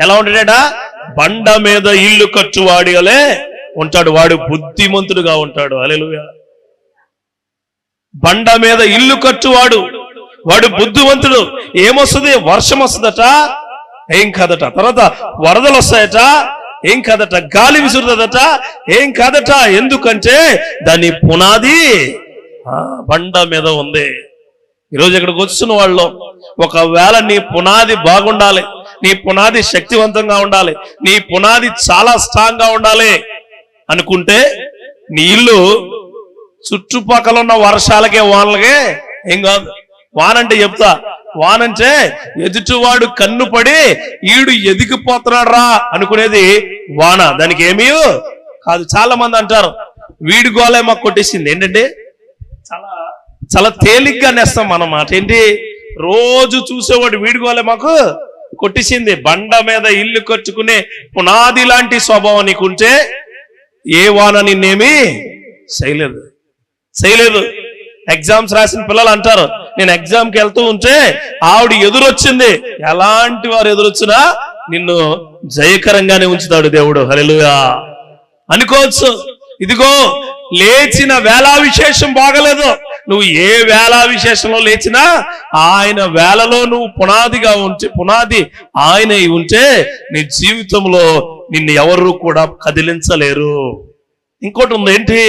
ఎలా ఉంటాడట? బండ మీద ఇల్లు కట్టువాడిగలే ఉంటాడు, వాడు బుద్ధిమంతుడుగా ఉంటాడు. హల్లెలూయా. బండ మీద ఇల్లు కట్టువాడు వాడు బుద్ధిమంతుడు. ఏమొస్తుంది? వర్షం వస్తుందట, ఏం కాదట. తర్వాత వరదలు వస్తాయట, ఏం కాదట. గాలి విసురుతుందట, ఏం కాదట. ఎందుకంటే దాని పునాది బండ మీద ఉంది. ఈరోజు ఇక్కడికి వచ్చిన వాళ్ళు, ఒకవేళ నీ పునాది బాగుండాలి, నీ పునాది శక్తివంతంగా ఉండాలి, నీ పునాది చాలా స్ట్రాంగ్ గా ఉండాలి అనుకుంటే నీ ఇల్లు చుట్టుపక్కల ఉన్న వర్షాలకే వానలకే ఏం కాదు. వానంటే చెప్తా, వానంటే ఎదుటివాడు కన్ను పడి ఈడు ఎదిగిపోతున్నాడు రా అనుకునేది వాన, దానికి ఏమీ కాదు. చాలా మంది అంటారు వీడి గోలే మాకు కొట్టేసింది. ఏంటంటే చాలా తేలిగ్గా నేస్తాం అన్నమాట. ఏంటి? రోజు చూసేవాడు వీడి గోలే మాకు కొట్టేసింది. బండ మీద ఇల్లు కట్టుకునే పునాది లాంటి స్వభావం నీకుంటే ఏ వాన నిన్నేమి చేయలేదు. ఎగ్జామ్స్ రాసిన పిల్లలు అంటారు, నేను ఎగ్జామ్కి వెళ్తూ ఉంటే ఆవిడ ఎదురొచ్చింది. ఎలాంటి వారు ఎదురొచ్చినా నిన్ను జయకరంగానే ఉంచుతాడు దేవుడు. హల్లెలూయా అనుకోవచ్చు. ఇదిగో లేచిన వేళా విశేషం బాగలేదు, నువ్వు ఏ వేళా విశేషంలో లేచినా ఆయన వేళలో నువ్వు పునాదిగా ఉంటే, పునాది ఆయన ఉంటే నీ జీవితంలో నిన్ను ఎవరు కూడా కదిలించలేరు. ఇంకోటి ఉంది, ఏంటి?